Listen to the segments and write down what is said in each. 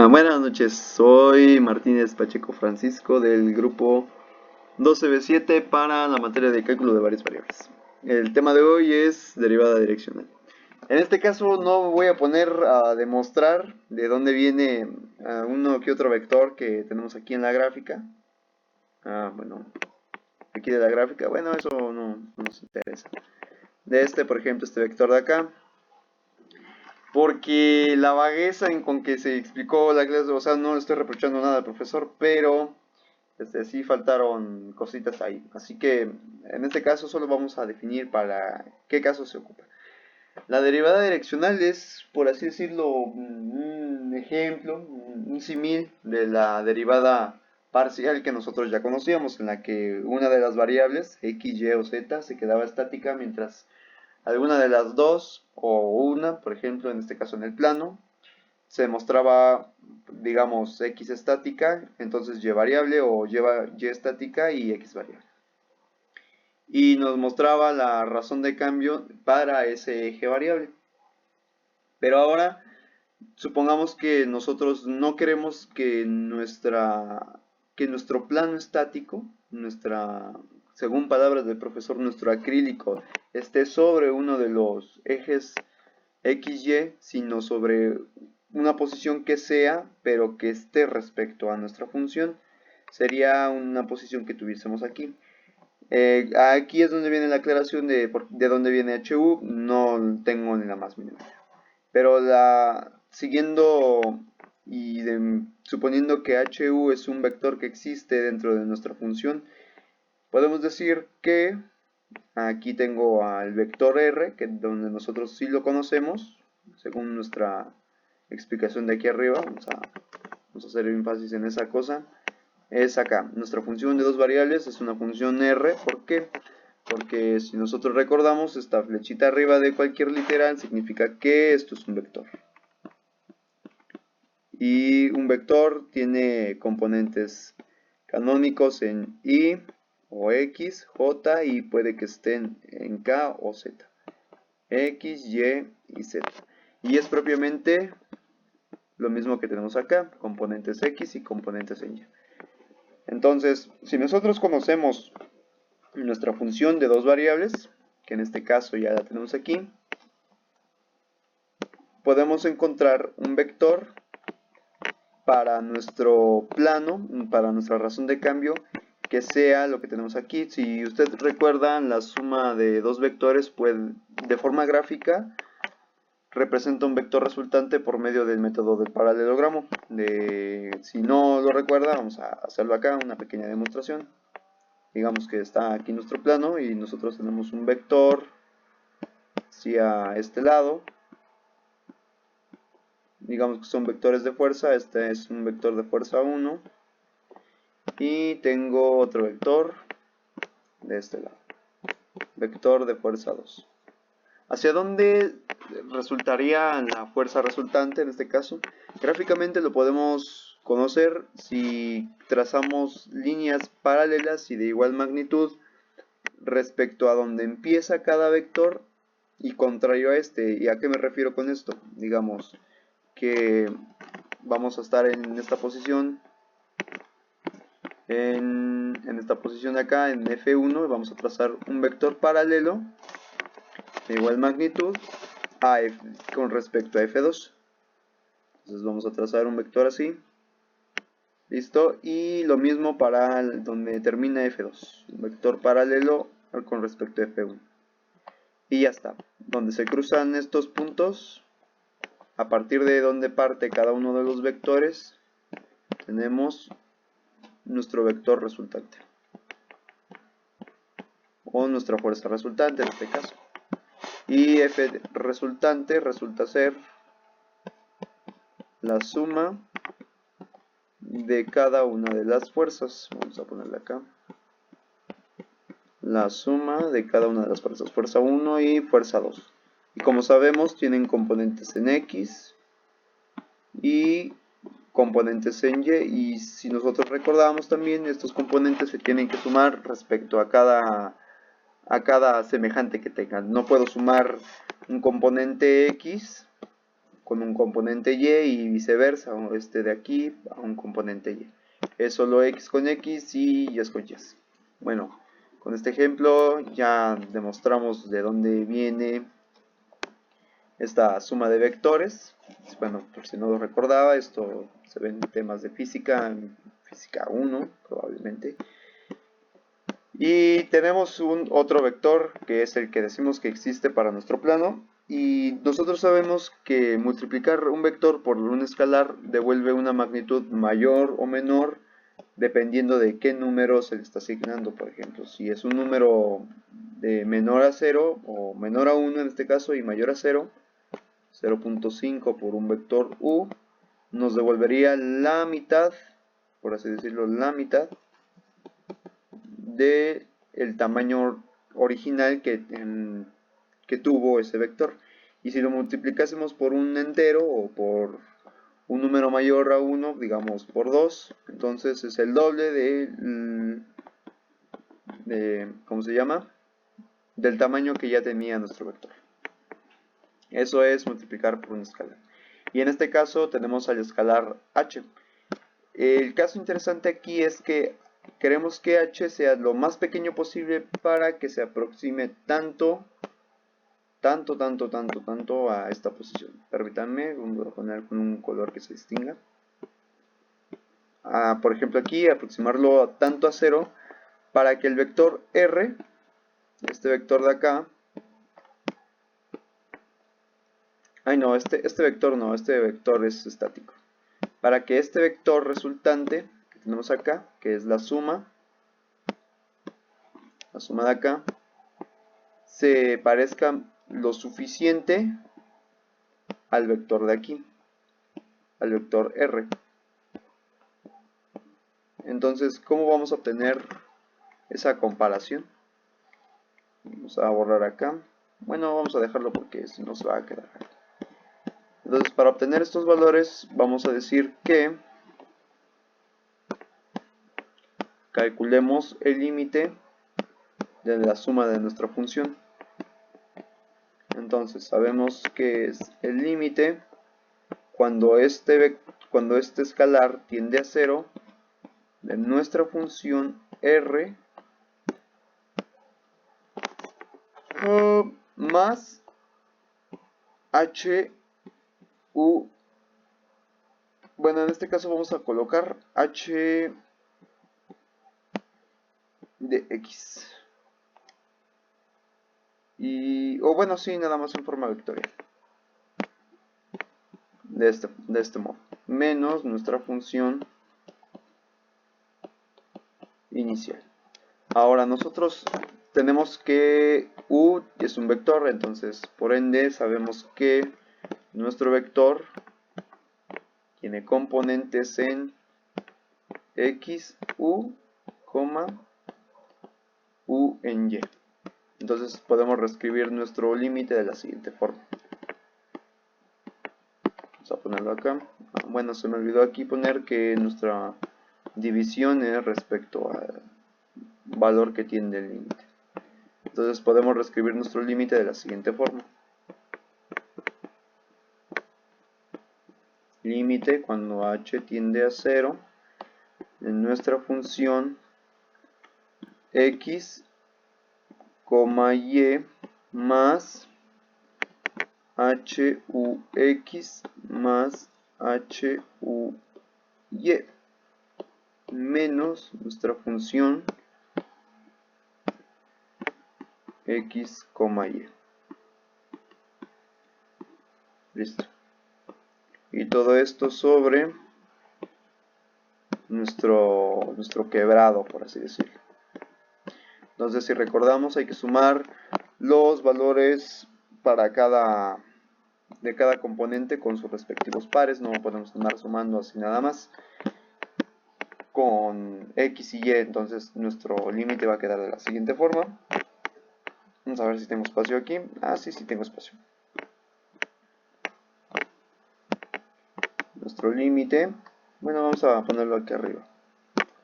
Buenas noches, soy Martínez Pacheco Francisco del grupo 12B7 para la materia de cálculo de varias variables. El tema de hoy es derivada direccional. En este caso no voy a poner a demostrar de dónde viene uno que otro vector que tenemos aquí en la gráfica. Bueno, aquí de la gráfica, bueno, eso no nos interesa. De este, por ejemplo, este vector de acá. Porque la vagueza en con que se explicó la clase, o sea, no le estoy reprochando nada al profesor, pero sí faltaron cositas ahí. Así que en este caso solo vamos a definir para qué caso se ocupa. La derivada direccional es, por así decirlo, un ejemplo, un símil de la derivada parcial que nosotros ya conocíamos, en la que una de las variables, x, y o z, se quedaba estática mientras alguna de las dos o una, por ejemplo, en este caso en el plano, se mostraba, digamos, x estática, entonces y variable o y estática y x variable. Y nos mostraba la razón de cambio para ese eje variable. Pero ahora, supongamos que nosotros no queremos que nuestro plano estático, según palabras del profesor, nuestro acrílico, esté sobre uno de los ejes XY, sino sobre una posición que sea, pero que esté respecto a nuestra función. Sería una posición que tuviésemos aquí. Aquí es donde viene la aclaración de dónde viene HU, no tengo ni la más mínima. Pero siguiendo suponiendo que HU es un vector que existe dentro de nuestra función, podemos decir que aquí tengo al vector R, que donde nosotros sí lo conocemos, según nuestra explicación de aquí arriba. Vamos a hacer énfasis en esa cosa. Es acá. Nuestra función de dos variables es una función R. ¿Por qué? Porque si nosotros recordamos, esta flechita arriba de cualquier literal significa que esto es un vector. Y un vector tiene componentes canónicos en Y o X, J, y puede que estén en K o Z. X, Y y Z. Y es propiamente lo mismo que tenemos acá, componentes X y componentes en Y. Entonces, si nosotros conocemos nuestra función de dos variables, que en este caso ya la tenemos aquí, podemos encontrar un vector para nuestro plano, para nuestra razón de cambio, que sea lo que tenemos aquí. Si usted recuerda, la suma de dos vectores, pues, de forma gráfica, representa un vector resultante por medio del método del paralelogramo. Si no lo recuerda, vamos a hacerlo acá, una pequeña demostración. Digamos que está aquí nuestro plano y nosotros tenemos un vector hacia este lado. Digamos que son vectores de fuerza. Este es un vector de fuerza 1. Y tengo otro vector de este lado. Vector de fuerza 2. ¿Hacia dónde resultaría la fuerza resultante en este caso? Gráficamente lo podemos conocer si trazamos líneas paralelas y de igual magnitud respecto a donde empieza cada vector y contrario a este. ¿Y a qué me refiero con esto? Digamos que vamos a estar en esta posición, en esta posición de acá, en F1, vamos a trazar un vector paralelo de igual magnitud con respecto a F2. Entonces vamos a trazar un vector así. Listo. Y lo mismo para donde termina F2. Un vector paralelo con respecto a F1. Y ya está. Donde se cruzan estos puntos, a partir de donde parte cada uno de los vectores, tenemos nuestro vector resultante. O nuestra fuerza resultante en este caso. Y F resultante resulta ser la suma de cada una de las fuerzas. Vamos a ponerla acá. La suma de cada una de las fuerzas. Fuerza 1 y fuerza 2. Y como sabemos, tienen componentes en X y componentes en Y. Y si nosotros recordamos también, estos componentes se tienen que sumar respecto a cada semejante que tengan. No puedo sumar un componente X con un componente y viceversa, o este de aquí a un componente y. Es solo x con x y y con y. Bueno, con este ejemplo ya demostramos de dónde viene esta suma de vectores. Bueno, por si no lo recordaba, esto se ve en temas de física, en física 1 probablemente. Y tenemos otro vector que es el que decimos que existe para nuestro plano. Y nosotros sabemos que multiplicar un vector por un escalar devuelve una magnitud mayor o menor dependiendo de qué número se le está asignando. Por ejemplo, si es un número de menor a 0 o menor a 1 en este caso y mayor a 0, 0.5 por un vector u, nos devolvería la mitad, por así decirlo, la mitad de el tamaño original que tuvo ese vector. Y si lo multiplicásemos por un entero o por un número mayor a 1, digamos por 2, entonces es el doble ¿cómo se llama? Del tamaño que ya tenía nuestro vector. Eso es multiplicar por un escalar. Y en este caso tenemos al escalar h. El caso interesante aquí es que queremos que h sea lo más pequeño posible para que se aproxime tanto a esta posición. Permítanme, voy a poner con un color que se distinga. Por ejemplo aquí, aproximarlo tanto a 0 para que el vector r, este vector de acá, este vector es estático. Para que este vector resultante que tenemos acá, que es la suma de acá, se parezca lo suficiente al vector de aquí, al vector r. Entonces, ¿cómo vamos a obtener esa comparación? Vamos a borrar acá. Bueno, vamos a dejarlo porque si no se va a quedar. Entonces, para obtener estos valores, vamos a decir que calculemos el límite de la suma de nuestra función. Entonces, sabemos que es el límite cuando este escalar tiende a 0 de nuestra función r más h u. Bueno, en este caso vamos a colocar h de x. O bueno, sí, nada más en forma vectorial. De este modo. Menos nuestra función inicial. Ahora nosotros tenemos que u es un vector, entonces por ende sabemos que nuestro vector tiene componentes en x, u, u en y. Entonces podemos reescribir nuestro límite de la siguiente forma. Vamos a ponerlo acá. Bueno, se me olvidó aquí poner que nuestra división es respecto al valor que tiene el límite. Entonces podemos reescribir nuestro límite de la siguiente forma. Límite cuando h tiende a 0 en nuestra función x, y más hux más huy menos nuestra función x, y. Listo. Y todo esto sobre nuestro quebrado, por así decirlo. Entonces, si recordamos, hay que sumar los valores para de cada componente con sus respectivos pares. No podemos andar sumando así nada más con x y y. Entonces nuestro límite va a quedar de la siguiente forma. Vamos a ver si tengo espacio aquí. Sí tengo espacio. Nuestro límite, bueno, vamos a ponerlo aquí arriba,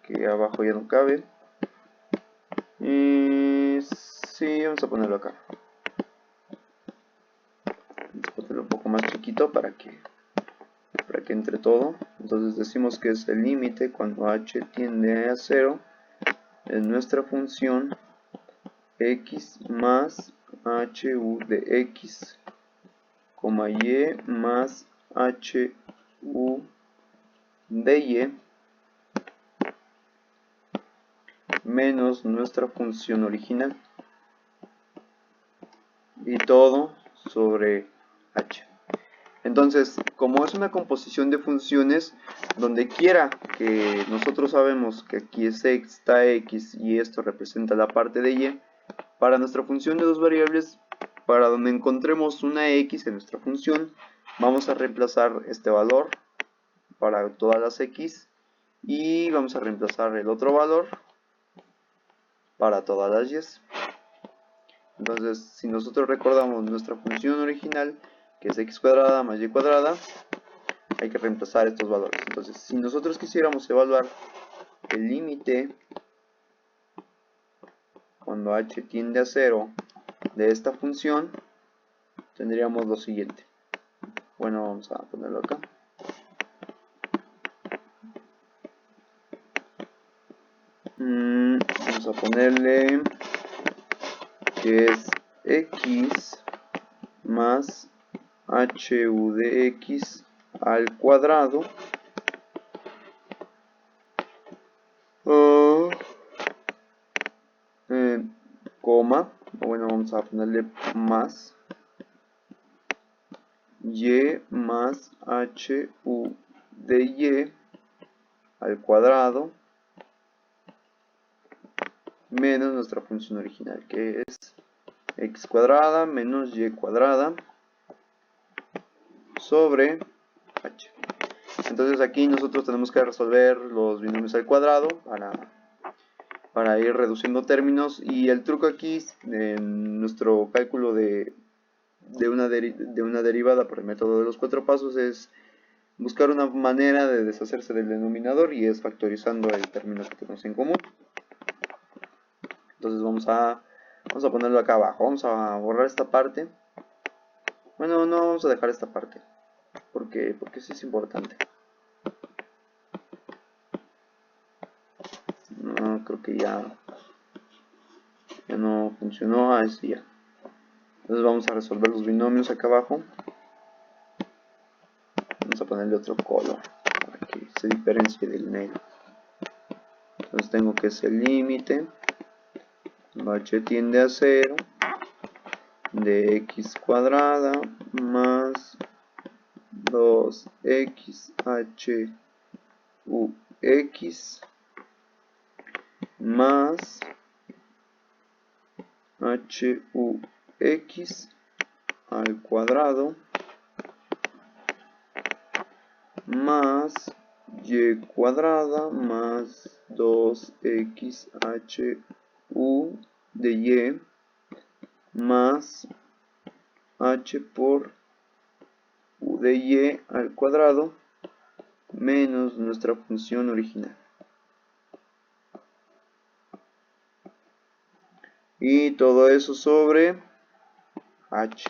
que abajo ya no cabe. Y sí, vamos a ponerlo acá. Vamos a ponerlo un poco más chiquito. tantito para que entre todo. Entonces decimos que es el límite cuando h tiende a 0 en nuestra función x más hu de x, y más hu de y menos nuestra función original y todo sobre h. Entonces, como es una composición de funciones, donde quiera que nosotros sabemos que aquí está x y esto representa la parte de y, para nuestra función de dos variables, para donde encontremos una x en nuestra función, vamos a reemplazar este valor para todas las x y vamos a reemplazar el otro valor para todas las y. Entonces, si nosotros recordamos nuestra función original, que es x cuadrada más y cuadrada, hay que reemplazar estos valores. Entonces, si nosotros quisiéramos evaluar el límite cuando h tiende a 0 de esta función, tendríamos lo siguiente. Bueno, vamos a ponerlo acá. Vamos a ponerle que es x más hu de x al cuadrado coma, bueno, vamos a ponerle más y más hu de y al cuadrado menos nuestra función original, que es x cuadrada menos y cuadrada sobre h. Entonces aquí nosotros tenemos que resolver los binomios al cuadrado para ir reduciendo términos, y el truco aquí en nuestro cálculo de una derivada por el método de los 4 pasos es buscar una manera de deshacerse del denominador, y es factorizando el término que tenemos en común. Entonces vamos a ponerlo acá abajo, vamos a borrar esta parte. Bueno, no vamos a dejar esta parte porque sí es importante. No, creo que ya no funcionó. Así ya. Entonces vamos a resolver los binomios acá abajo. Vamos a ponerle otro color para que se diferencie del negro. Entonces tengo que es el límite h tiende a 0 de x cuadrada más 2x hu x más hu x al cuadrado más y cuadrada más 2x hu de y más h por u de y al cuadrado menos nuestra función original. Y todo eso sobre h.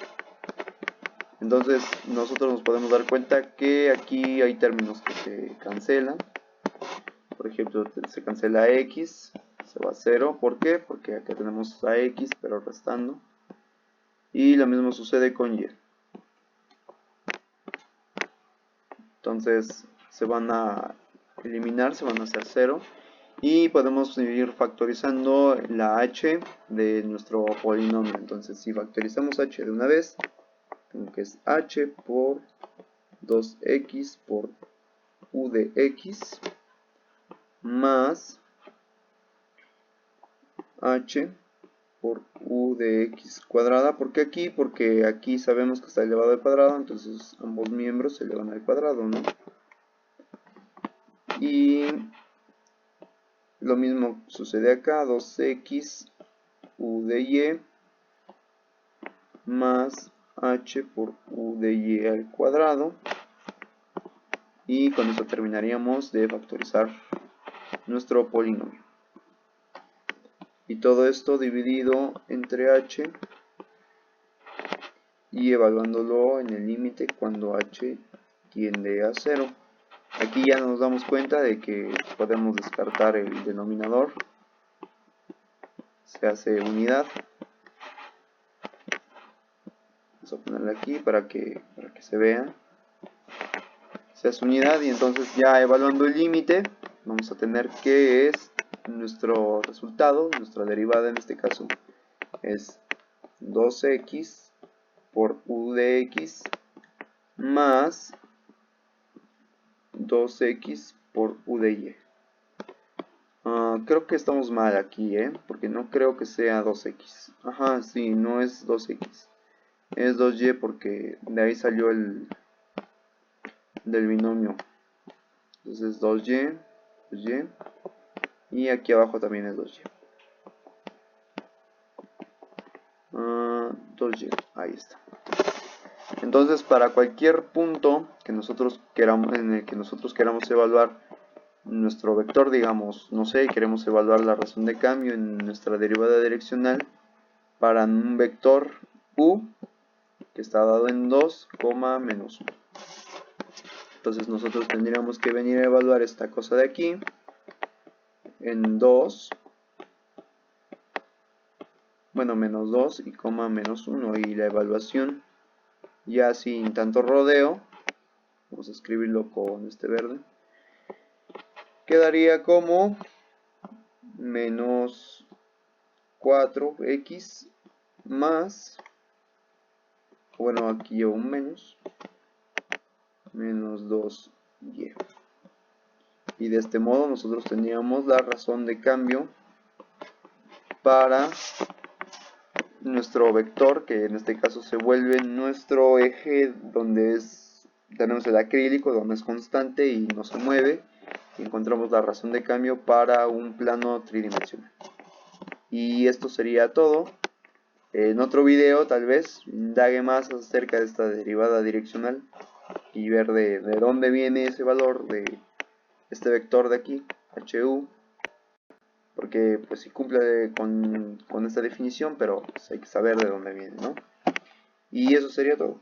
Entonces nosotros nos podemos dar cuenta que aquí hay términos que se cancelan. Por ejemplo, se cancela x, se va a 0. ¿Por qué? Porque acá tenemos a x pero restando. Y lo mismo sucede con y. Entonces se van a eliminar, se van a hacer 0. Y podemos ir factorizando la h de nuestro polinomio. Entonces si factorizamos h de una vez, tengo que es h por 2x por u de x más h por u de x cuadrada. ¿Por qué aquí? Porque aquí sabemos que está elevado al cuadrado, entonces ambos miembros se elevan al cuadrado, ¿no? Y lo mismo sucede acá, 2x u de y más h por u de y al cuadrado. Y con eso terminaríamos de factorizar nuestro polinomio. Y todo esto dividido entre h y evaluándolo en el límite cuando h tiende a 0. Aquí ya nos damos cuenta de que podemos descartar el denominador, se hace unidad. Vamos a ponerle aquí para que se vea. Se hace unidad y entonces ya evaluando el límite vamos a tener que es nuestro resultado, nuestra derivada en este caso es 2x por u de x más 2x por u de y. Creo que estamos mal aquí, porque no creo que sea 2x. Ajá, sí, no es 2x. Es 2y porque de ahí salió el del binomio. Entonces 2y, 2y. Y aquí abajo también es 2y. 2y, ahí está. Entonces para cualquier punto que nosotros queramos, en el que nosotros queramos evaluar nuestro vector, digamos, no sé, queremos evaluar la razón de cambio en nuestra derivada direccional para un vector u que está dado en 2, menos 1. Entonces nosotros tendríamos que venir a evaluar esta cosa de aquí en 2, bueno, menos 2 y menos 1, y la evaluación ya sin tanto rodeo, vamos a escribirlo con este verde, quedaría como menos 4x más, bueno, aquí llevo un menos 2y. Y de este modo nosotros tendríamos la razón de cambio para nuestro vector, que en este caso se vuelve nuestro eje donde tenemos el acrílico, donde es constante y no se mueve. Y encontramos la razón de cambio para un plano tridimensional. Y esto sería todo. En otro video tal vez indague más acerca de esta derivada direccional y ver de dónde viene ese valor de este vector de aquí, HU, porque pues sí cumple con esta definición, pero pues, hay que saber de dónde viene, ¿no? Y eso sería todo.